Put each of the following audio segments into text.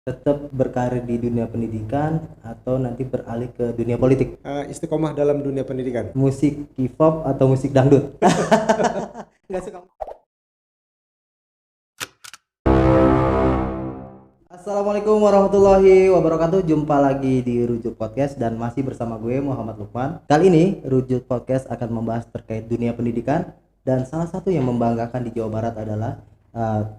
tetap berkarir di dunia pendidikan atau nanti beralih ke dunia politik? Istiqomah dalam dunia pendidikan. Musik K-pop atau musik dangdut? Nggak suka. Assalamualaikum warahmatullahi wabarakatuh. Jumpa lagi di Rujuk Podcast dan masih bersama gue Muhammad Lukman. Kali ini Rujuk Podcast akan membahas terkait dunia pendidikan dan salah satu yang membanggakan di Jawa Barat adalah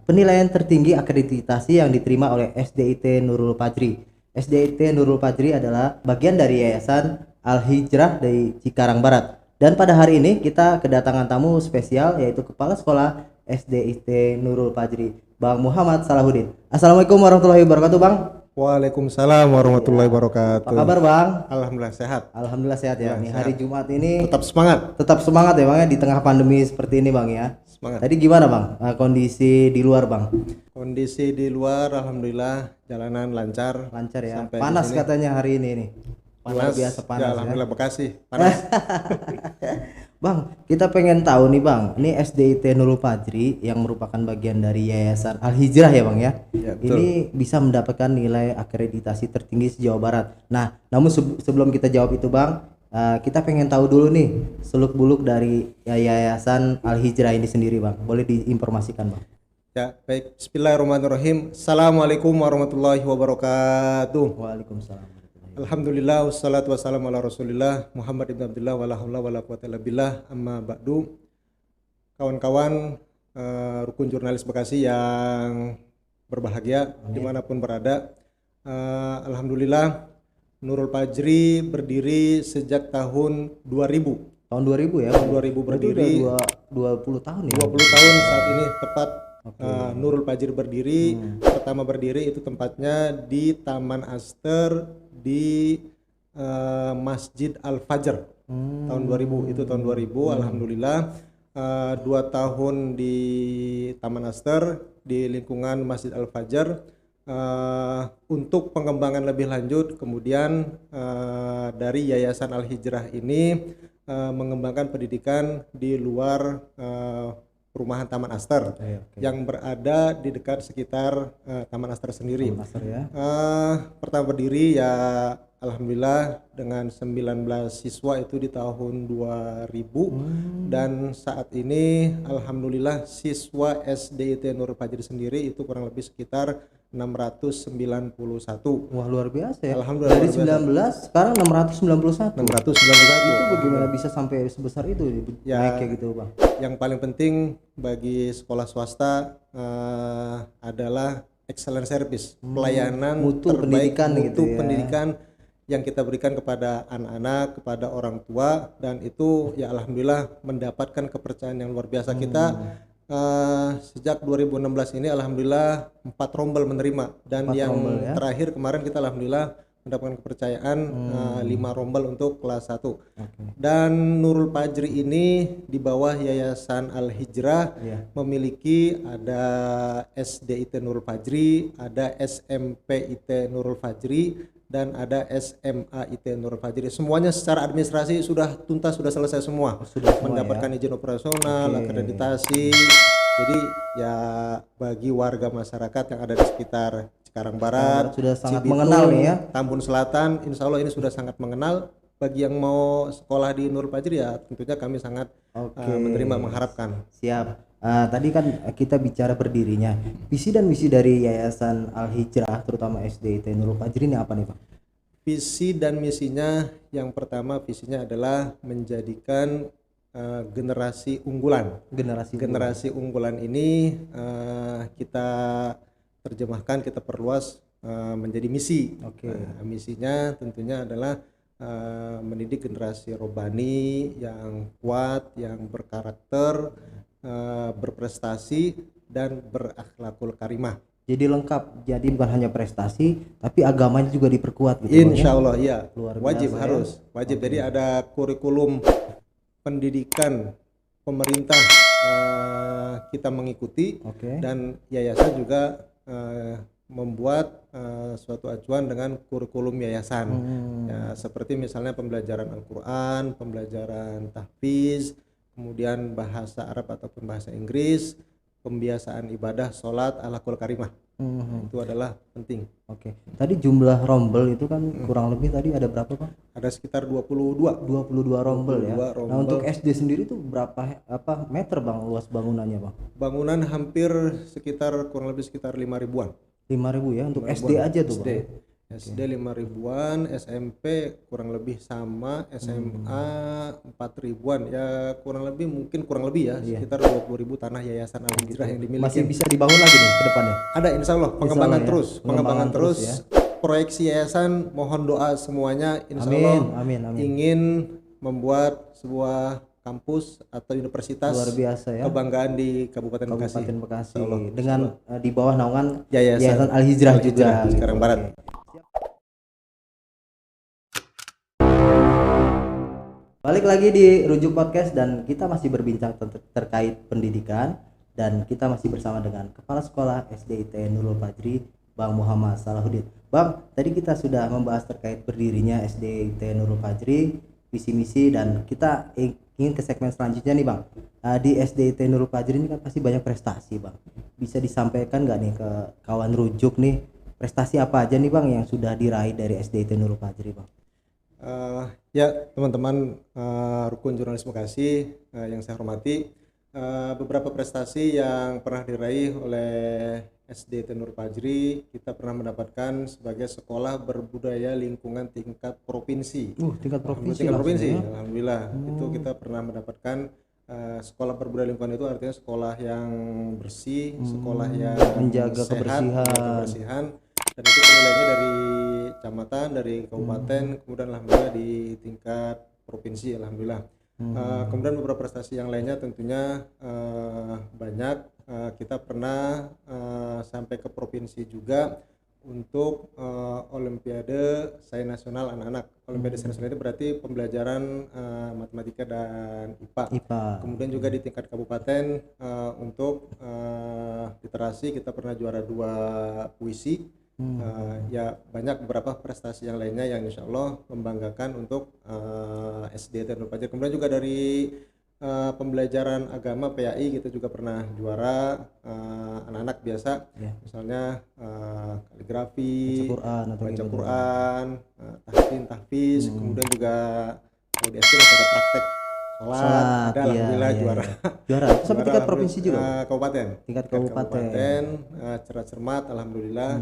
penilaian tertinggi akreditasi yang diterima oleh SDIT Nurul Fajri. SDIT Nurul Fajri adalah bagian dari Yayasan Al-Hijrah dari Cikarang Barat. Dan pada hari ini kita kedatangan tamu spesial yaitu Kepala Sekolah SDIT Nurul Fajri, Bang Muhammad Salahuddin. Assalamualaikum warahmatullahi wabarakatuh, Bang. Waalaikumsalam warahmatullahi wabarakatuh. Apa kabar, Bang? Alhamdulillah sehat. Alhamdulillah sehat ya. Nih Alhamdulillah hari sehat. Jumat ini Tetap semangat. ya, Bang, ya, di tengah pandemi seperti ini, Bang, ya. Semangat. Tadi gimana, Bang? Kondisi di luar, Bang? Kondisi di luar alhamdulillah jalanan lancar. Lancar ya. Sampai Panas di sini. katanya hari ini nih. Luar biasa panas Ya, ya. alhamdulillah Bekasi panas. Bang, kita pengen tahu nih, Bang. Ini SDIT Nurul Fajri yang merupakan bagian dari Yayasan Al-Hijrah ya, Bang, ya. Ya, betul. Ini bisa mendapatkan nilai akreditasi tertinggi se-Jawa Barat. Nah, namun sebelum kita jawab itu, Bang, kita pengen tahu dulu nih seluk-beluk dari Yayasan Al-Hijrah ini sendiri, Bang. Boleh diinformasikan, Bang? Ya, baik. Bismillahirrahmanirrahim. Assalamualaikum warahmatullahi wabarakatuh. Waalaikumsalam. Alhamdulillah wassalatu wassalamu ala Rasulillah Muhammad ibn Abdullah wala haula wala quwata illa billah amma ba'du. Kawan-kawan rukun jurnalis Bekasi yang berbahagia dimanapun berada, alhamdulillah Nurul Fajri berdiri sejak tahun 2000. Tahun 2000 ya. Tahun 2000 berdiri. Udah 20 tahun ya. 20 tahun saat ini tepat. Nurul Fajri berdiri. Pertama berdiri itu tempatnya di Taman Aster di Masjid Al-Fajr. Tahun 2000, itu tahun 2000. Alhamdulillah 2 tahun di Taman Aster di lingkungan Masjid Al-Fajr. Untuk pengembangan lebih lanjut kemudian dari Yayasan Al-Hijrah ini mengembangkan pendidikan di luar perumahan Taman Aster yang berada di dekat sekitar Taman Aster sendiri. Taman Aster ya. Pertama berdiri ya alhamdulillah dengan 19 siswa itu di tahun 2000 dan saat ini alhamdulillah siswa SDIT Nurul Fajri sendiri itu kurang lebih sekitar 691. Wah, luar biasa ya. Alhamdulillah, Dari luar 19 sekarang 691. 691. Itu bagaimana bisa sampai sebesar itu Ya, naik kayak gitu, Bang? yang paling penting bagi sekolah swasta adalah excellent service, pelayanan Mutu terbaik, pendidikan mutu gitu ya. pendidikan yang kita berikan kepada anak-anak, kepada orang tua, dan itu ya alhamdulillah mendapatkan kepercayaan yang luar biasa. Kita sejak 2016 ini alhamdulillah 4 rombel menerima dan 4 yang rombel ya. terakhir kemarin kita alhamdulillah mendapatkan kepercayaan 5 rombel untuk kelas 1. Dan Nurul Fajri ini di bawah Yayasan Al-Hijrah memiliki ada SDIT Nurul Fajri, ada SMPIT Nurul Fajri, dan ada SMA-IT Nurul Fajri. Semuanya secara administrasi sudah tuntas, sudah selesai semua. Sudah semua mendapatkan izin operasional, akreditasi. Jadi ya bagi warga masyarakat yang ada di sekitar Cikarang Barat, sudah sangat Cibitung, mengenal nih ya. Tambun Selatan, insya Allah ini sudah sangat mengenal. Bagi yang mau sekolah di Nurul Fajri ya tentunya kami sangat menerima, mengharapkan. Siap. Tadi kan kita bicara berdirinya. Visi dan misi dari Yayasan Al-Hijrah terutama SDIT Nurul Fajri ini apa nih, Pak? Visi dan misinya yang pertama visinya adalah menjadikan generasi unggulan. Generasi unggulan ini kita terjemahkan, kita perluas menjadi misi. Misinya tentunya adalah mendidik generasi robani yang kuat, yang berkarakter, berprestasi dan berakhlakul karimah. Jadi lengkap. Jadi bukan hanya prestasi tapi agamanya juga diperkuat gitu. Insya Allah ya. biasa, Wajib harus. Wajib. Jadi ada kurikulum pendidikan pemerintah kita mengikuti dan yayasan juga membuat suatu acuan dengan kurikulum yayasan. Ya, seperti misalnya pembelajaran Al-Quran, pembelajaran tahfiz, kemudian bahasa Arab ataupun bahasa Inggris, pembiasaan ibadah, sholat, akhlakul karimah. Itu adalah penting. Oke. Tadi jumlah rombel itu kan kurang lebih tadi ada berapa, Pak? Ada sekitar 22 rombel ya. 22 rombel. Nah, untuk SD sendiri tuh berapa meter, Bang, luas bangunannya, Bang? Bangunan hampir kurang lebih sekitar 5 ribuan. 5.000 ya untuk SD aja tuh, SD. Bang. SD 5 ribuan, SMP kurang lebih sama, SMA 4 ribuan. Ya kurang lebih ya sekitar 20 ribu tanah Yayasan Al-Hijrah yang dimiliki. Masih bisa dibangun lagi nih ke depannya? Ada, insya Allah pengembangan ya. terus, pengembangan terus. ya. Proyeksi yayasan, mohon doa semuanya, insya Amin, Allah amin. ingin membuat sebuah kampus atau universitas Luar biasa ya. kebanggaan di Kabupaten Bekasi. Kabupaten Bekasi. Insya Allah. Dengan di bawah naungan Yayasan Al-Hijrah juga. Cikarang gitu. Barat. Oke. Balik lagi di Rujuk Podcast dan kita masih berbincang terkait pendidikan dan kita masih bersama dengan Kepala Sekolah SD IT Nurul Fajri, Bang Muhammad Salahuddin. Bang, tadi kita sudah membahas terkait berdirinya SD IT Nurul Fajri, visi misi, dan kita ingin ke segmen selanjutnya nih, Bang. Di SD IT Nurul Fajri ini kan pasti banyak prestasi, Bang. Bisa disampaikan nggak nih ke kawan Rujuk nih, prestasi apa aja nih, Bang, yang sudah diraih dari SD IT Nurul Fajri, Bang? Ya teman-teman Rukun Jurnalis Bekasi yang saya hormati, beberapa prestasi yang pernah diraih oleh SD IT Nurul Fajri, kita pernah mendapatkan sebagai sekolah berbudaya lingkungan tingkat provinsi. Tingkat provinsi. Tingkat provinsi, ya? alhamdulillah. Itu kita pernah mendapatkan sekolah berbudaya lingkungan itu artinya sekolah yang bersih, sekolah yang menjaga sehat, kebersihan. menjaga kebersihan. Dan itu penilaiannya dari kecamatan, dari kabupaten, kemudian alhamdulillah di tingkat provinsi, alhamdulillah. Kemudian beberapa prestasi yang lainnya tentunya banyak. Kita pernah sampai ke provinsi juga untuk Olimpiade Sains Nasional anak-anak. Olimpiade Sains Nasional itu berarti pembelajaran matematika dan IPA. Kemudian juga di tingkat kabupaten untuk literasi kita pernah juara 2 puisi. Ya banyak beberapa prestasi yang lainnya yang insya Allah membanggakan untuk SD Nurul Fajri. Kemudian juga dari pembelajaran agama PAI kita juga pernah juara anak-anak biasa, misalnya kaligrafi, baca Quran, tahfiz, kemudian juga kalau di SD masih ada praktek sholat, ada alhamdulillah juara. Juara sampai tingkat provinsi juga. Tingkat kabupaten, cermat cermat alhamdulillah.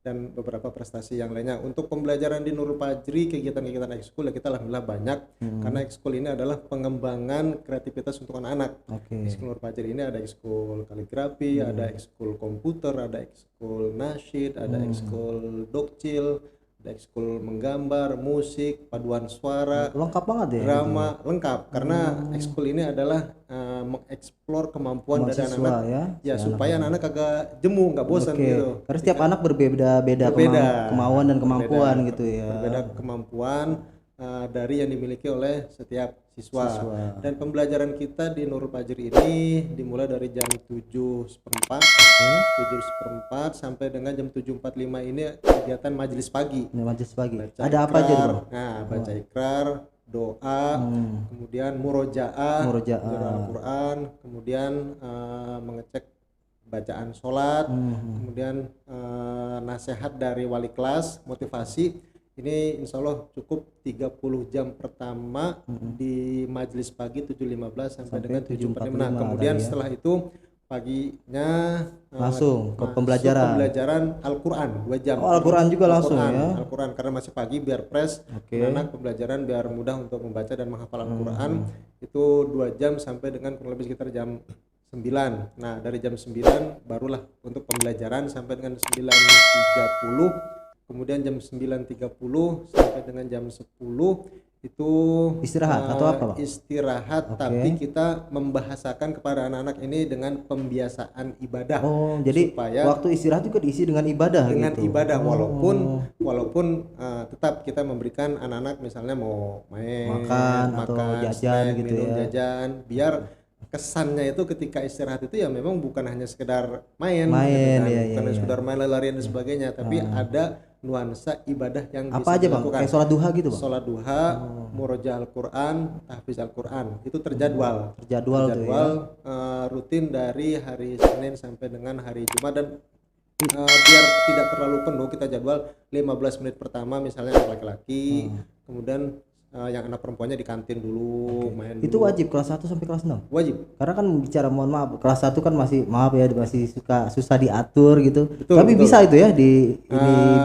Dan beberapa prestasi yang lainnya. Untuk pembelajaran di Nurul Fajri, kegiatan-kegiatan ekskul ya kita alhamdulillah banyak, karena ekskul ini adalah pengembangan kreativitas untuk anak-anak. Ekskul Nurul Fajri ini ada ekskul kaligrafi, ada ekskul komputer, ada ekskul nasyid, ada ekskul dokcil, ada ekskul menggambar, musik, paduan suara, lengkap banget ya, drama, lengkap. Karena ekskul ini adalah mengeksplor kemampuan dari anak-anak ya supaya anak-anak agak jemu, nggak bosan gitu. Karena setiap anak berbeda kemauan dan kemampuan gitu ya. Berbeda kemampuan dari yang dimiliki oleh setiap siswa. Dan pembelajaran kita di Nurul Fajri ini dimulai dari jam 7:15 sampai dengan jam 7.45 ini kegiatan majelis pagi. Ada apa aja tuh? Nah, baca ikrar, doa, kemudian murojaah, Al-Quran, kemudian mengecek bacaan sholat, kemudian nasihat dari wali kelas, motivasi. Ini insya Allah cukup 30 jam pertama di majelis pagi 7.15 sampai dengan 7.45. Nah, kemudian setelah itu paginya langsung ke pembelajaran Al-Quran 2 jam. Al-Quran juga langsung ya. Al-Quran karena masih pagi biar fresh, anak pembelajaran biar mudah untuk membaca dan menghafal Al-Quran. Itu 2 jam sampai dengan kurang lebih sekitar jam 9. Nah, dari jam 9 barulah untuk pembelajaran sampai dengan 9.30. Kemudian jam 9.30 sampai dengan jam 10 itu istirahat atau apa, Pak? Istirahat, tapi kita membahasakan kepada anak-anak ini dengan pembiasaan ibadah. Jadi supaya waktu istirahat juga diisi dengan ibadah. Ibadah, walaupun tetap kita memberikan anak-anak misalnya mau makan atau jajan snack, minum jajan, biar kesannya itu ketika istirahat itu ya memang bukan hanya sekedar main, bukan hanya sekedar main lari-larian dan sebagainya, tapi ada nuansa ibadah yang Apa bisa aja bang? dilakukan. Kayak sholat duha gitu bang? Sholat duha, murojaah Al-Quran, tahfiz Al-Quran, itu terjadwal. Terjadwal tuh ya. Rutin dari hari Senin sampai dengan hari Jumat, dan biar tidak terlalu penuh kita jadwal 15 menit pertama misalnya anak laki-laki, kemudian yang anak perempuannya di kantin dulu, main Itu dulu. wajib kelas 1 sampai kelas 6? Wajib. Karena kan bicara, mohon maaf, kelas 1 kan masih, maaf ya, masih susah diatur gitu. Betul, Tapi betul. bisa itu ya ini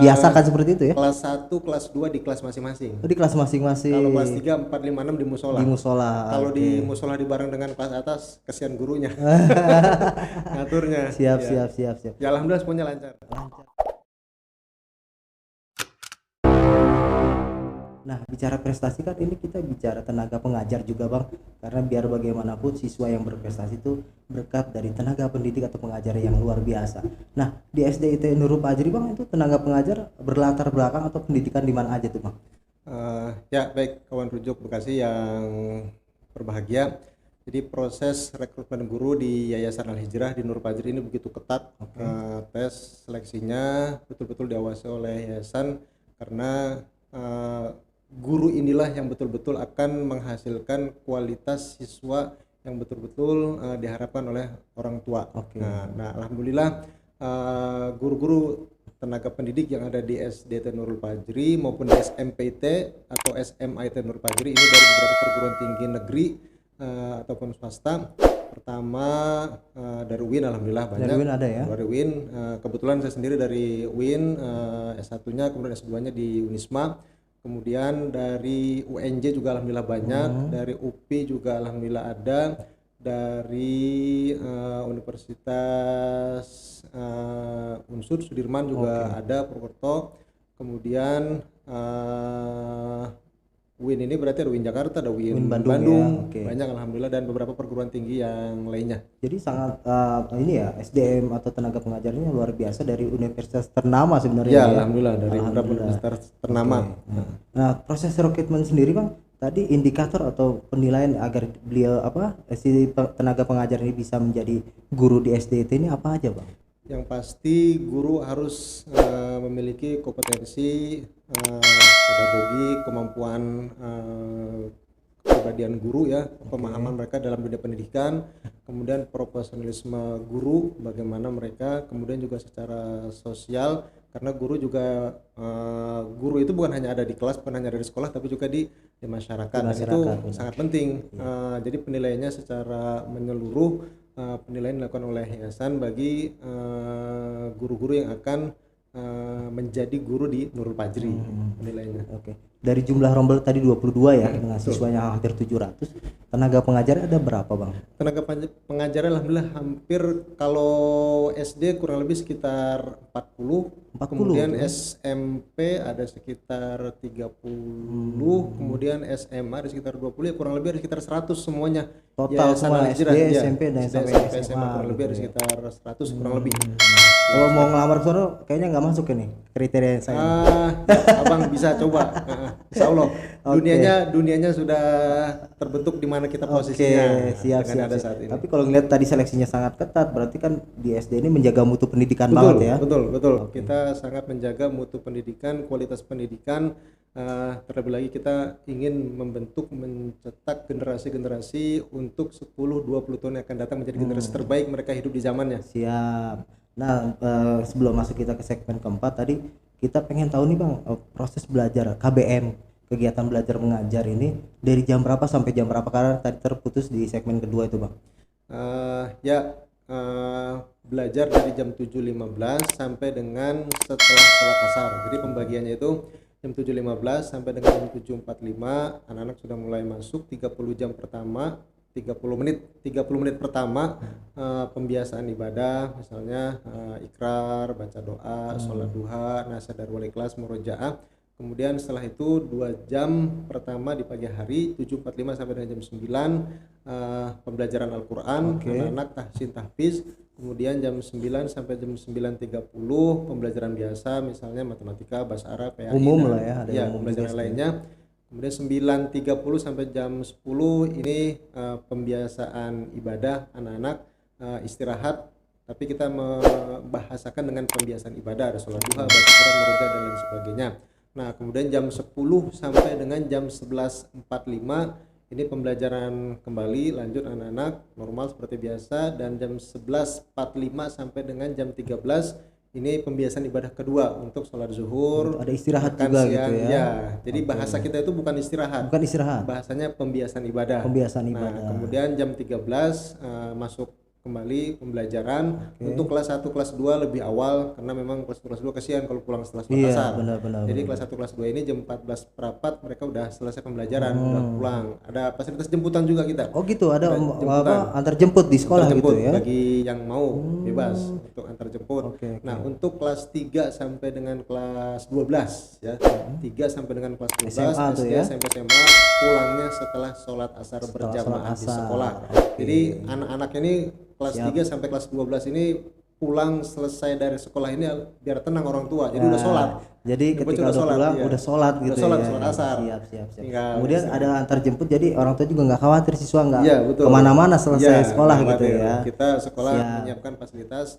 biasakan seperti itu ya. Kelas 1, kelas 2 di kelas masing-masing. Oh, di kelas masing-masing. Kalau kelas 3, 4, 5, 6 di musola. Di musola. Kalau oke. di musola dibareng dengan kelas atas, kesian gurunya. Ngaturnya. Siap, Iya. siap. Ya alhamdulillah semuanya lancar. Nah, bicara prestasi kan ini kita bicara tenaga pengajar juga bang, karena biar bagaimanapun siswa yang berprestasi itu berkat dari tenaga pendidik atau pengajar yang luar biasa. Nah, di SDIT Nurul Fajri bang, itu tenaga pengajar berlatar belakang atau pendidikan di mana aja tuh bang? Ya baik kawan rujuk Bekasi yang berbahagia. Jadi proses rekrutmen guru di Yayasan Al-Hijrah di Nurul Fajri ini begitu ketat. Tes seleksinya betul-betul diawasi oleh yayasan, karena guru inilah yang betul-betul akan menghasilkan kualitas siswa yang betul-betul diharapkan oleh orang tua. Nah, alhamdulillah guru-guru tenaga pendidik yang ada di SDT Nurul Fajri maupun di SMPT atau SMIT Nurul Fajri ini dari beberapa perguruan tinggi negeri ataupun swasta. Pertama dari UIN, alhamdulillah banyak. Dari UIN ada ya? Dari UIN, kebetulan saya sendiri dari UIN, S1-nya, kemudian S2-nya di Unisma. Kemudian dari UNJ juga alhamdulillah banyak, dari UPI juga alhamdulillah ada, dari Universitas Unsur Sudirman juga ada, Purwokerto. Kemudian UIN ini berarti ada UIN Jakarta, ada UIN Bandung ya? Banyak alhamdulillah, dan beberapa perguruan tinggi yang lainnya. Jadi sangat ini ya, SDM atau tenaga pengajarnya luar biasa dari universitas ternama sebenarnya. Ya, alhamdulillah dari beberapa universitas ternama. Nah, proses rekrutmen sendiri bang, tadi indikator atau penilaian agar beliau si tenaga pengajar ini bisa menjadi guru di SDIT ini apa aja bang? Yang pasti guru harus memiliki kompetensi pedagogi, kemampuan kepribadian guru ya, pemahaman mereka dalam dunia pendidikan, kemudian profesionalisme guru, bagaimana mereka, kemudian juga secara sosial, karena guru juga guru itu bukan hanya ada di kelas, bukan hanya ada di sekolah, tapi juga di masyarakat, dan itu sangat penting. Jadi penilaiannya secara menyeluruh, penilaian dilakukan oleh yayasan bagi guru-guru yang akan menjadi guru di Nurul Fajri penilaiannya. Oke. Dari jumlah rombel tadi 22 ya, dengan siswanya hampir 700. Tenaga pengajar ada berapa bang? Tenaga pengajar alhamdulillah hampir, kalau SD kurang lebih sekitar 40, kemudian SMP ada sekitar 30, kemudian SMA ada sekitar 20, ya kurang lebih ada sekitar 100 semuanya. Total semua SD, SMP dan sampai SMA kurang lebih ada sekitar 100 kurang lebih. Kalau mau ngelamar ke sono kayaknya nggak masuk ini kriteria saya. Abang bisa coba. Insya Allah dunianya sudah terbentuk di mana kita posisinya. Siap. Saat ini. Tapi kalau ngeliat tadi seleksinya sangat ketat, berarti kan di SD ini menjaga mutu pendidikan banget ya. Betul. Kita sangat menjaga mutu pendidikan, kualitas pendidikan. Terlebih lagi kita ingin mencetak generasi-generasi untuk 10-20 tahun yang akan datang menjadi generasi terbaik, mereka hidup di zamannya. Siap. Nah, sebelum masuk kita ke segmen keempat tadi, kita pengen tahu nih bang, proses belajar KBM, kegiatan belajar mengajar ini dari jam berapa sampai jam berapa, karena tadi terputus di segmen kedua itu bang. Belajar dari jam 7.15 sampai dengan setelah sholat asar. Jadi pembagiannya itu jam 7.15 sampai dengan jam 7.45 anak-anak sudah mulai masuk. 30 menit pertama pembiasaan ibadah, misalnya ikrar, baca doa, sholat duha, nasihat dari wali kelas, murojaah. Kemudian setelah itu 2 jam pertama di pagi hari 7.45 sampai dengan jam 9 pembelajaran Al-Quran, anak-anak tahsin tahfiz. Kemudian jam 9 sampai jam 9.30 pembelajaran biasa, misalnya matematika, bahasa Arab, PAI, umum lah ya, ada pembelajaran lainnya. Kemudian 9.30 sampai jam 10 ini pembiasaan ibadah anak-anak, istirahat tapi kita membahasakan dengan pembiasaan ibadah, ada sholat duha, baca Quran, meroja dan lain sebagainya. Nah, kemudian jam 10 sampai dengan jam 11.45 ini pembelajaran kembali lanjut anak-anak normal seperti biasa, dan jam 11.45 sampai dengan jam 13 ini pembiasaan ibadah kedua untuk sholat zuhur, ada istirahat makan juga siang, gitu ya. ya. Jadi bahasa kita itu bukan istirahat. Bukan istirahat. Bahasanya pembiasaan ibadah. Pembiasaan Nah, ibadah. kemudian jam 13 masuk kembali pembelajaran untuk kelas 1 kelas 2 lebih awal, karena memang kelas 1 kelas 2 kasihan kalau pulang setelah sholat asar. Benar. Jadi kelas 1 kelas 2 ini jam 14.15 mereka udah selesai pembelajaran, udah pulang. Ada fasilitas jemputan juga kita. Oh gitu, ada jemputan. antar jemput di sekolah Antar jemput gitu ya. bagi yang mau bebas untuk antar jemput. Nah, untuk kelas 3 sampai dengan kelas 12 ya. 3 sampai dengan kelas 12 SMA tuh SD, ya. SMP, SMA pulangnya setelah sholat asar berjamaah di sekolah. Jadi anak-anak ini kelas 3 sampai kelas 12 ini pulang selesai dari sekolah ini biar tenang orang tua. Jadi udah sholat. Jadi ketika udah pulang udah sholat gitu udah sholat, ya. sholat asar. Siap. Tinggal Kemudian ada antar jemput, jadi orang tua juga nggak khawatir siswa nggak betul. kemana-mana selesai sekolah gitu khawatir. ya. Kita sekolah menyiapkan fasilitas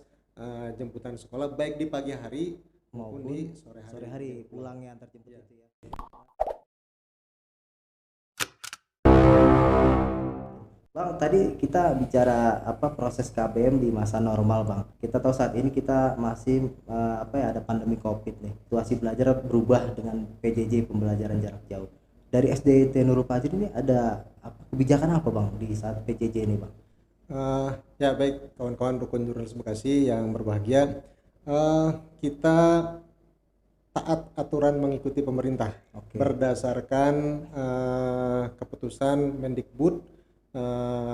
jemputan sekolah baik di pagi hari maupun di sore hari. Pulangnya antar jemput itu ya. Bang, tadi kita bicara proses KBM di masa normal, Bang. Kita tahu saat ini kita masih ada pandemi Covid nih. Situasi belajar berubah dengan PJJ, pembelajaran jarak jauh. Dari SDIT Nurul Fajri ini ada kebijakan apa, Bang, di saat PJJ ini, Bang? Ya baik, kawan-kawan rukun jurnalis Bekasi yang berbahagia, kita taat aturan mengikuti pemerintah berdasarkan keputusan Mendikbud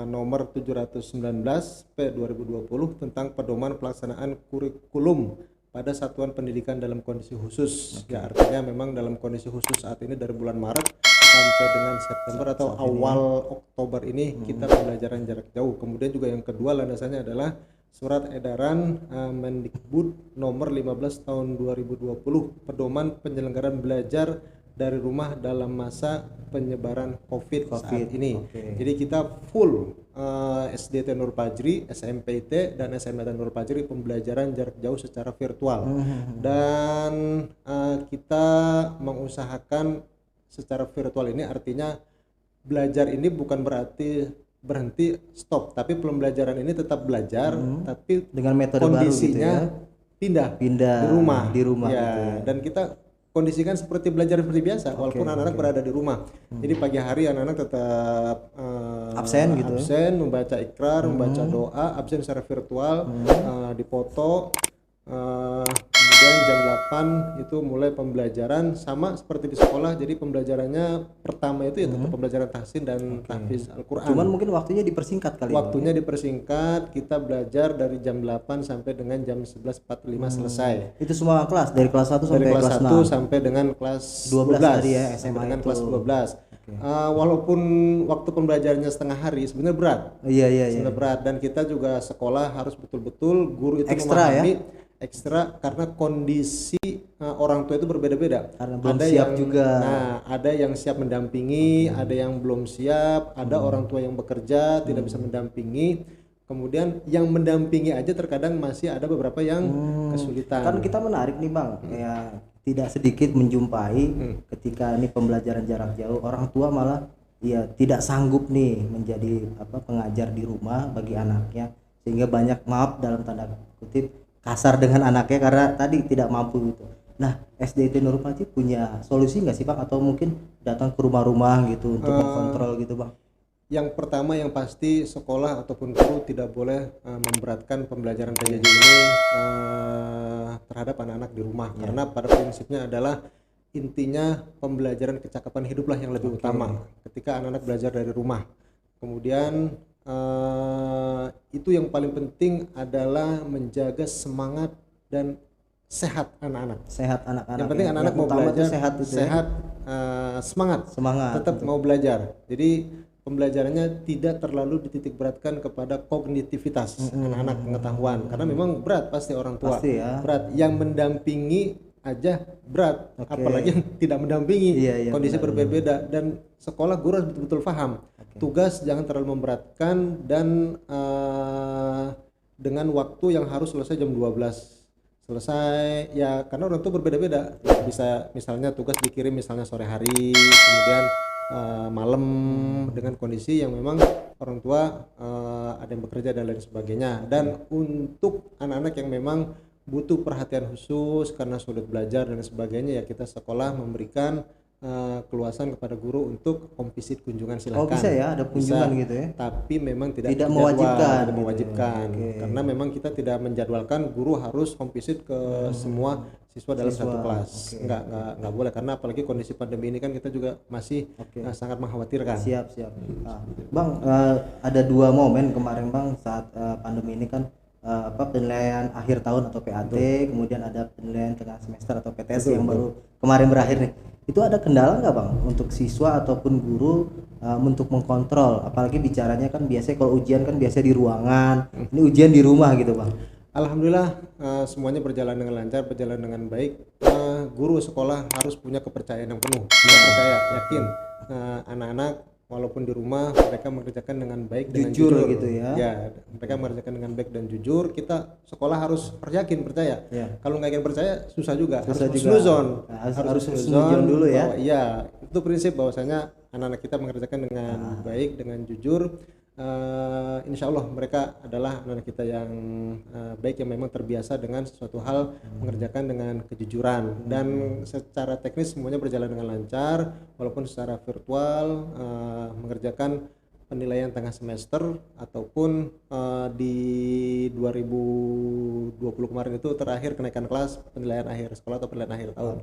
nomor 719 P 2020 tentang pedoman pelaksanaan kurikulum pada satuan pendidikan dalam kondisi khusus. Ya, artinya memang dalam kondisi khusus saat ini dari bulan Maret sampai dengan September atau awal Oktober ini kita pembelajaran jarak jauh. Kemudian juga yang kedua landasannya adalah surat edaran Mendikbud nomor 15 tahun 2020 pedoman penyelenggaraan belajar dari rumah dalam masa penyebaran COVID saat ini. Jadi kita full SDT Nurul Fajri, SMPT dan SMPT Nurul Fajri pembelajaran jarak jauh secara virtual. Dan kita mengusahakan secara virtual ini artinya belajar ini bukan berarti berhenti stop, tapi pembelajaran ini tetap belajar, tapi dengan metode kondisinya baru gitu ya? pindah di rumah ya, gitu ya. Dan kita kondisikan seperti belajar seperti biasa walaupun anak-anak berada di rumah. Jadi pagi hari anak-anak tetap absen gitu, membaca ikrar, membaca doa, absen secara virtual, dipoto. Kemudian jam 8 itu mulai pembelajaran sama seperti di sekolah. Jadi pembelajarannya pertama itu ya tetap pembelajaran tahsin dan tahfiz Al-Qur'an. Cuman mungkin waktunya dipersingkat kali. Waktunya dipersingkat, kita belajar dari jam 8 sampai dengan jam 11.45 selesai. Itu semua kelas dari kelas 1 sampai dari kelas 1 6 sampai dengan kelas 12 tadi ya, SMA sampai dengan itu. kelas 12. Walaupun waktu pembelajarannya setengah hari sebenarnya berat. Iya. Sebenarnya berat, dan kita juga sekolah harus betul-betul guru itu Ekstra memahami ekstra karena kondisi orang tua itu berbeda-beda. Karena belum siap juga. Nah, ada yang siap mendampingi, ada yang belum siap, ada orang tua yang bekerja tidak bisa mendampingi. Kemudian yang mendampingi aja terkadang masih ada beberapa yang kesulitan. Kan kita menarik nih, Bang. Kayak tidak sedikit menjumpai ketika ini pembelajaran jarak jauh, orang tua malah tidak sanggup nih menjadi pengajar di rumah bagi anaknya, sehingga banyak, maaf dalam tanda kutip, kasar dengan anaknya karena tadi tidak mampu gitu. Nah, SDIT Nurul Fajri punya solusi nggak sih, Bang? Atau mungkin datang ke rumah-rumah gitu untuk mengkontrol gitu, Bang? Yang pertama yang pasti sekolah ataupun guru tidak boleh memberatkan pembelajaran PJJ ini terhadap anak-anak di rumah, karena pada prinsipnya adalah intinya pembelajaran kecakapan hiduplah yang lebih utama ketika anak-anak belajar dari rumah. Kemudian itu yang paling penting adalah menjaga semangat dan sehat anak-anak. Yang penting anak-anak mau belajar sehat, semangat, tetap mau belajar. Jadi pembelajarannya tidak terlalu dititik beratkan kepada kognitivitas anak-anak, pengetahuan, karena memang berat pasti orang tua. Berat. Yang mendampingi aja berat, apalagi yang tidak mendampingi. Kondisi berbeda, dan sekolah guru harus betul-betul paham tugas jangan terlalu memberatkan, dan dengan waktu yang harus selesai jam 12 selesai ya, karena orang tua berbeda-beda, bisa misalnya tugas dikirim misalnya sore hari, kemudian malam, dengan kondisi yang memang orang tua ada yang bekerja dan lain sebagainya. Dan untuk anak-anak yang memang butuh perhatian khusus karena sulit belajar dan sebagainya, ya kita sekolah memberikan keluasan kepada guru untuk home visit, kunjungan, silakan. Oh bisa ya, ada kunjungan Bisa, gitu ya. tapi memang tidak Tidak terjadwal, mewajibkan tidak gitu mewajibkan. ya. Oke. Karena memang kita tidak menjadwalkan guru harus home visit ke semua siswa dalam satu kelas. Oke. Nggak boleh, karena apalagi kondisi pandemi ini kan kita juga masih sangat mengkhawatirkan. Siap. Nah, Bang, ada 2 momen kemarin Bang saat pandemi ini kan, penilaian akhir tahun atau PAT, kemudian ada penilaian tengah semester atau PTS yang baru kemarin berakhir nih. Itu ada kendala nggak Bang untuk siswa ataupun guru untuk mengkontrol? Apalagi bicaranya kan biasanya kalau ujian kan biasa di ruangan, ini ujian di rumah gitu Bang. Alhamdulillah semuanya berjalan dengan lancar, berjalan dengan baik. Guru sekolah harus punya kepercayaan yang penuh. Kita percaya, yakin anak-anak walaupun di rumah mereka mengerjakan dengan baik dan Jujur jujur gitu ya. Ya, mereka mengerjakan dengan baik dan jujur. Kita sekolah harus yakin, percaya. Ya. Kalau nggak yakin percaya susah juga. Susah harus juga. husnuzon. Nah, harus husnuzon dulu ya. Iya, itu prinsip bahwasanya anak-anak kita mengerjakan dengan baik, dengan jujur. Insya Allah mereka adalah anak kita yang baik, yang memang terbiasa dengan sesuatu hal mengerjakan dengan kejujuran, dan secara teknis semuanya berjalan dengan lancar, walaupun secara virtual mengerjakan penilaian tengah semester ataupun di 2020 kemarin itu terakhir kenaikan kelas penilaian akhir sekolah atau penilaian akhir tahun.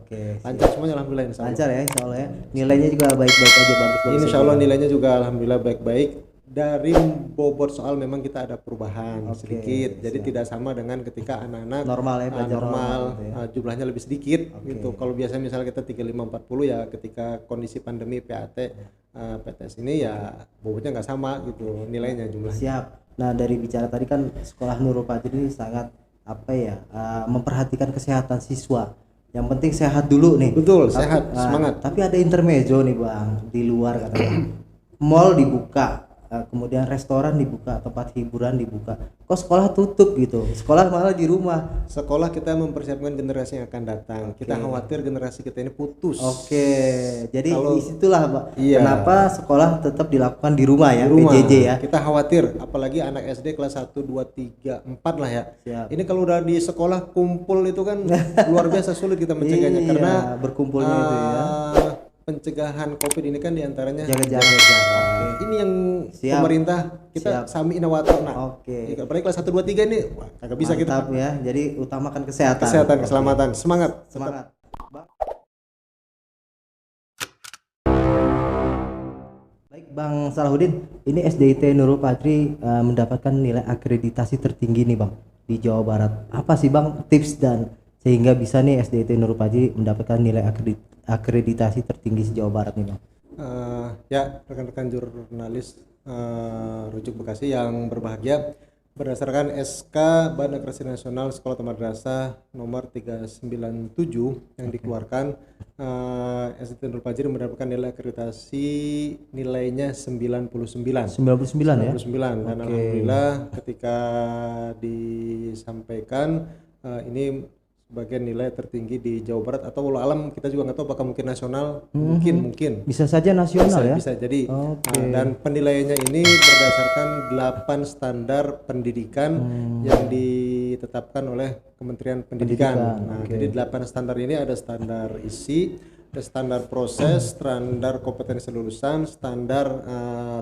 Lancar semuanya alhamdulillah, insya Allah. Lancar ya, insya Allah ya. Nilainya juga baik-baik aja, bagus-bagus. Insya Allah nilainya juga alhamdulillah baik-baik. Dari bobot soal memang kita ada perubahan sedikit, jadi tidak sama dengan ketika anak-anak normal ya, belajar normal gitu ya. Jumlahnya lebih sedikit gitu. Kalau biasanya misalnya kita 35-40, ya ketika kondisi pandemi PAT PTS ini ya bobotnya nggak sama gitu nilainya, jumlahnya. Siap. Nah dari bicara tadi kan sekolah Nurul Fajri ini sangat memperhatikan kesehatan siswa. Yang penting sehat dulu nih. Betul, sehat, semangat. Tapi ada intermezzo nih Bang, di luar katanya. Mall dibuka, kemudian restoran dibuka, tempat hiburan dibuka. Kok sekolah tutup gitu? Sekolah malah di rumah. Sekolah kita mempersiapkan generasi yang akan datang. Kita khawatir generasi kita ini putus. Jadi Kalau disitulah Pak. Iya. Kenapa sekolah tetap dilakukan di rumah ya, Di rumah. PJJ ya. Kita khawatir, apalagi anak SD kelas 1, 2, 3, 4 lah ya. Siap. Ini kalau udah di sekolah kumpul itu kan luar biasa sulit kita mencegahnya. Iya, karena berkumpulnya itu ya. pencegahan COVID ini kan diantaranya Jaga jarak. Ini yang Siap. pemerintah kita sami inawatona. Oke. Apalagi kelas 1, 2, 3 ini wah, kagak bisa kita. Mantap ya. Jadi utamakan kesehatan. Kesehatan, keselamatan, semangat. Semangat. Baik Bang Salahuddin, ini SDIT Nurul Fajri mendapatkan nilai akreditasi tertinggi nih Bang di Jawa Barat. Apa sih Bang tips dan sehingga bisa nih SDIT Nurul Fajri mendapatkan nilai akreditasi tertinggi di Jawa Barat nih Bang? Ya, rekan-rekan jurnalis Rujuk Bekasi yang berbahagia, berdasarkan SK Badan Akreditasi Nasional Sekolah atau Madrasah nomor 397 yang dikeluarkan, SDIT Nurul Fajri mendapatkan nilai akreditasi nilainya 99 99 ya? Dan alhamdulillah ketika disampaikan ini sebagai nilai tertinggi di Jawa Barat, atau walau alam kita juga nggak tahu apakah mungkin nasional, mungkin Bisa saja nasional ya? bisa jadi. Dan penilaiannya ini berdasarkan 8 standar pendidikan yang ditetapkan oleh Kementerian Pendidikan. Jadi 8 standar ini ada standar isi, ada standar proses, standar kompetensi lulusan, standar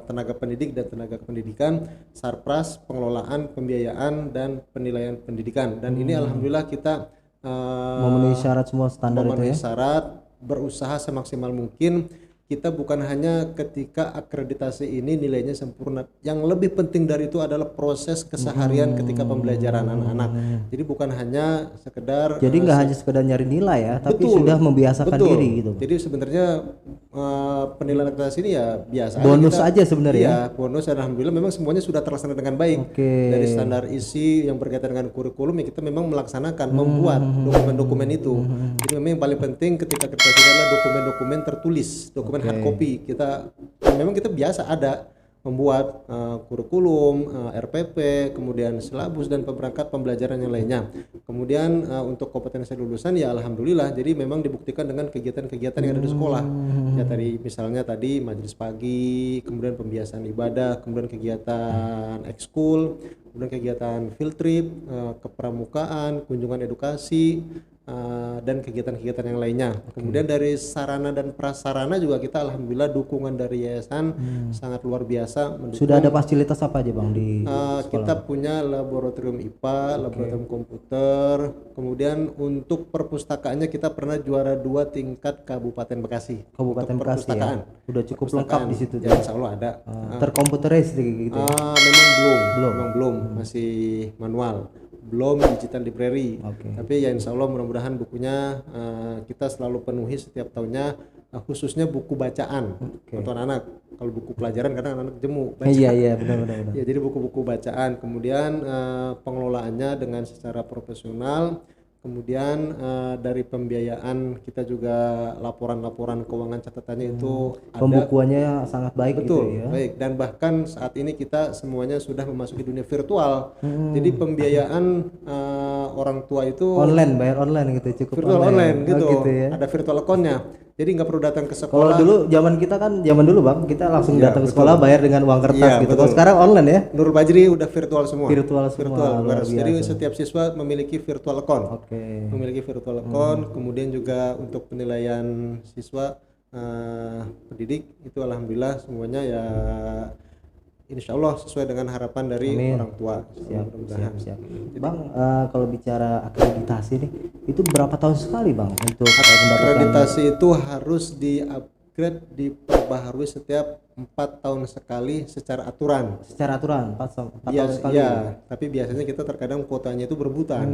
tenaga pendidik dan tenaga kependidikan, sarpras, pengelolaan, pembiayaan, dan penilaian pendidikan. Dan ini alhamdulillah kita Memenuhi syarat semua standar itu ya? syarat, berusaha semaksimal mungkin. Kita bukan hanya ketika akreditasi ini nilainya sempurna, yang lebih penting dari itu adalah proses keseharian ketika pembelajaran anak-anak. Jadi bukan hanya sekedar nggak hanya sekedar nyari nilai ya, tapi sudah membiasakan diri gitu. Jadi sebenarnya penilaian akreditasi ini ya biasa bonus kita, aja sebenarnya. Iya, bonus, dan alhamdulillah memang semuanya sudah terlaksana dengan baik. Dari standar isi yang berkaitan dengan kurikulum ya kita memang melaksanakan, membuat dokumen-dokumen itu. Jadi memang yang paling penting ketika akreditasi adalah dokumen-dokumen tertulis, dokumen hard copy. Memang kita biasa ada membuat kurikulum, RPP, kemudian silabus dan pemberangkat pembelajaran yang lainnya. Kemudian untuk kompetensi lulusan ya alhamdulillah, jadi memang dibuktikan dengan kegiatan-kegiatan yang ada di sekolah. Ya tadi misalnya tadi majelis pagi, kemudian pembiasaan ibadah, kemudian kegiatan ekskul, kemudian kegiatan field trip, kepramukaan, kunjungan edukasi, dan kegiatan-kegiatan yang lainnya. Kemudian dari sarana dan prasarana juga kita alhamdulillah dukungan dari yayasan sangat luar biasa mendukung. Sudah ada fasilitas apa aja Bang di Kita punya laboratorium IPA, laboratorium komputer, kemudian untuk perpustakaannya kita pernah juara 2 tingkat Kabupaten Bekasi. Kabupaten Untuk Bekasi ya? Udah cukup lengkap di situ ya, insya Allah ada. terkomputerized gitu ya? Memang belum, masih manual, belum digital library. Tapi ya insya Allah mudah-mudahan bukunya kita selalu penuhi setiap tahunnya, khususnya buku bacaan untuk anak. Kalau buku pelajaran kadang anak jemu baca. Iya benar. Ya jadi buku-buku bacaan, kemudian pengelolaannya dengan secara profesional. Kemudian dari pembiayaan kita juga laporan-laporan keuangan catatannya itu ada. Pembukuannya sangat baik. Betul, gitu ya. baik. Dan bahkan saat ini kita semuanya sudah memasuki dunia virtual. Jadi pembiayaan orang tua itu Bayar online gitu, cukup virtual online gitu. gitu ya. Ada virtual account-nya. Jadi nggak perlu datang ke Kalau sekolah. dulu zaman dulu Bang, kita langsung datang ke sekolah bayar dengan uang kertas gitu. Kalau sekarang online ya? Nurul Fajri udah virtual semua. Virtual semua. Luar biasa. Jadi setiap siswa memiliki virtual account. Memiliki virtual account. Kemudian juga untuk penilaian siswa pendidik itu alhamdulillah semuanya ya insya Allah sesuai dengan harapan dari orang tua. Siap. Bang, kalau bicara akreditasi nih, itu berapa tahun sekali Bang untuk akreditasi itu harus di-upgrade, diperbaharui setiap 4 tahun sekali secara aturan. 4 tahun sekali. Ya, tapi biasanya kita terkadang kuotanya itu berebutan.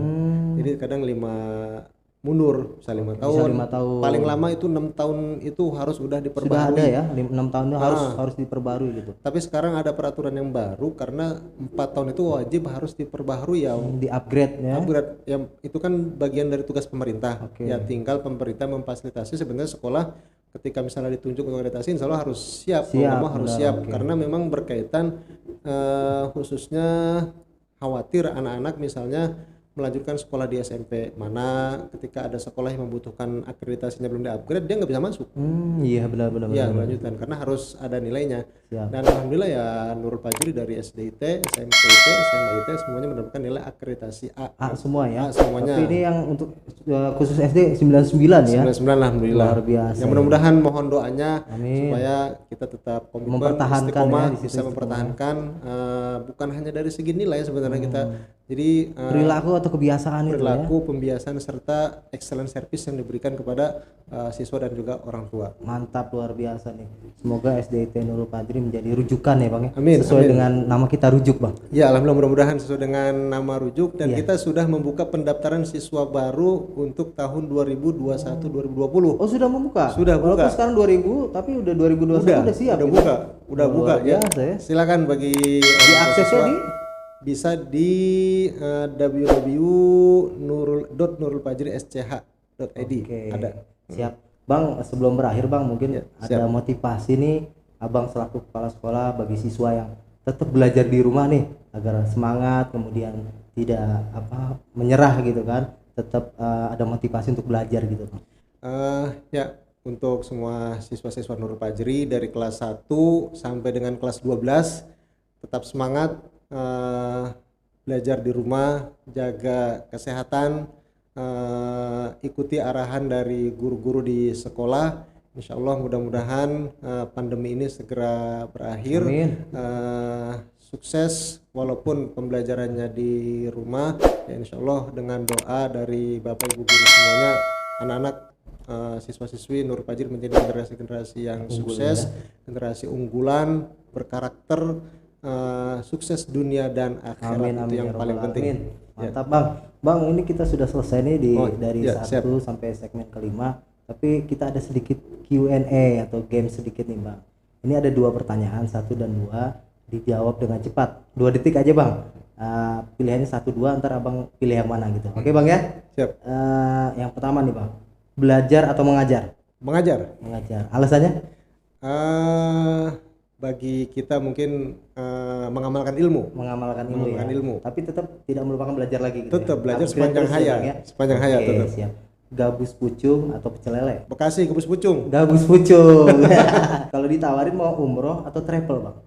Jadi kadang 5 mundur, bisa 5 tahun. Paling lama itu 6 tahun itu harus udah diperbaharui. Sudah ada ya, 6 tahun itu harus diperbarui gitu. Tapi sekarang ada peraturan yang baru karena 4 tahun itu wajib harus diperbaharui ya. Di-upgrade ya. Upgrade ya, itu kan bagian dari tugas pemerintah. Ya tinggal pemerintah memfasilitasi sebenarnya sekolah ketika misalnya ditunjuk untuk akreditasi insya Allah harus siap harus siap karena memang berkaitan khususnya khawatir anak-anak misalnya melanjutkan sekolah di SMP mana ketika ada sekolah yang membutuhkan akreditasinya belum di-upgrade dia nggak bisa masuk. Iya benar. Ya melanjutkan karena harus ada nilainya. Dan alhamdulillah ya Nurul Fajri dari SDIT, SMPIT, SMIT semuanya mendapatkan nilai akreditasi A. Semua ya. Semuanya. Tapi ini yang untuk khusus SD 99 ya. 99 alhamdulillah. Luar biasa. Ya mudah-mudahan mohon doanya supaya kita tetap komitmen mempertahankan bisa mempertahankan bukan hanya dari segi nilai sebenarnya kita. Jadi perilaku atau kebiasaan perilaku, pembiasaan serta excellent service yang diberikan kepada siswa dan juga orang tua. Mantap, luar biasa nih. Semoga SDIT Nurul Fajri menjadi rujukan ya Bang ya. Sesuai dengan nama kita rujuk Bang. Ya alhamdulillah mudah-mudahan sesuai dengan nama rujuk dan kita sudah membuka pendaftaran siswa baru untuk tahun 2021-2020. Oh sudah membuka? Sudah buka. Walaupun sekarang 2000 tapi udah 2021 udah siap. Udah buka ya. Silakan bagi diaksesnya bisa di www.nurulfajri.sch.id. Ada. Siap. Bang, sebelum berakhir Bang mungkin ada motivasi nih Abang selaku kepala sekolah bagi siswa yang tetap belajar di rumah nih agar semangat kemudian tidak menyerah gitu kan, tetap ada motivasi untuk belajar gitu Bang. Ya, untuk semua siswa-siswa Nurul Fajri dari kelas 1 sampai dengan kelas 12 tetap semangat, belajar di rumah, jaga kesehatan, ikuti arahan dari guru-guru di sekolah. Insya Allah mudah-mudahan pandemi ini segera berakhir. Sukses walaupun pembelajarannya di rumah ya, insya Allah dengan doa dari Bapak Ibu guru semuanya, anak-anak siswa-siswi Nurul Fajri menjadi generasi-generasi yang sukses, generasi unggulan, berkarakter, sukses dunia dan akhirat. Itu yang paling penting. Mantap Bang, ini kita sudah selesai nih dari 1 sampai segmen kelima, tapi kita ada sedikit Q&A atau game sedikit nih Bang. Ini ada 2 pertanyaan, 1 dan 2, dijawab dengan cepat, 2 detik aja Bang. Pilihannya 1, 2, ntar Abang pilih yang mana gitu. Oke Bang ya? Siap. Yang pertama nih Bang, belajar atau mengajar? Mengajar. Alasannya? bagi kita mungkin mengamalkan ilmu. Mengamalkan ilmu Mengamalkan ya. ilmu. Tapi tetap tidak melupakan belajar lagi gitu. Tetap ya? belajar Upgrade sepanjang terus ya, hayat, Bang, ya? sepanjang hayat Oke, tetap. siap. Gabus pucung atau pecel lele? Bekasi Gubus Pucung, Gabus pucung. Kalau ditawarin mau umroh atau travel, Bang?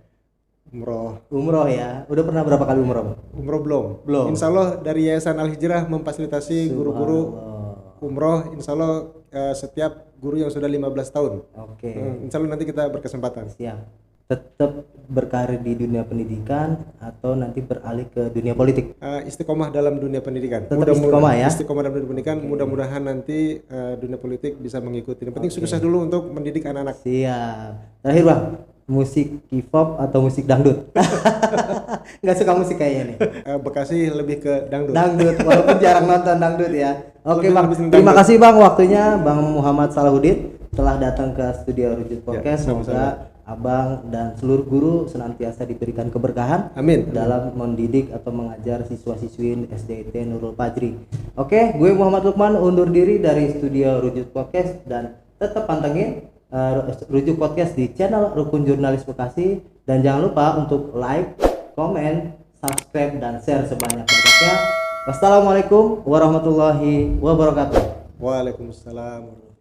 umroh. Umroh ya. Udah pernah berapa kali umroh, Bang? Umroh belum. Belum. Insya Allah dari Yayasan Al Hijrah memfasilitasi guru-guru Subhanallah. umroh. Insya Allah setiap guru yang sudah 15 tahun. Oke. Insya Allah nanti kita berkesempatan. Siap. Tetap berkarir di dunia pendidikan atau nanti beralih ke dunia politik? Istiqomah dalam dunia pendidikan. Tetap istiqomah ya? Istiqomah dalam dunia pendidikan. Mudah-mudahan nanti dunia politik bisa mengikuti. Yang penting sukses dulu untuk mendidik anak-anak. Siap. Terakhir, Bang, musik K-pop atau musik dangdut? Nggak suka musik kayaknya nih. Bekasi lebih ke dangdut. Dangdut, walaupun jarang nonton dangdut ya. Oke, Lebih- Bang. lebih senang Terima dangdut. kasih, Bang, waktunya Bang Muhammad Salahuddin telah datang ke studio Rujut Podcast. sama-sama. Semoga Abang dan seluruh guru senantiasa diberikan keberkahan Amin. dalam mendidik atau mengajar siswa-siswi SDIT Nurul Fajri. Oke, gue Muhammad Lukman undur diri dari studio Rujut Podcast dan tetap pantengin Rujuk Podcast di channel Rukun Jurnalis Bekasi dan jangan lupa untuk like, komen, subscribe dan share sebanyak-banyaknya. Wassalamualaikum warahmatullahi wabarakatuh. Waalaikumsalam.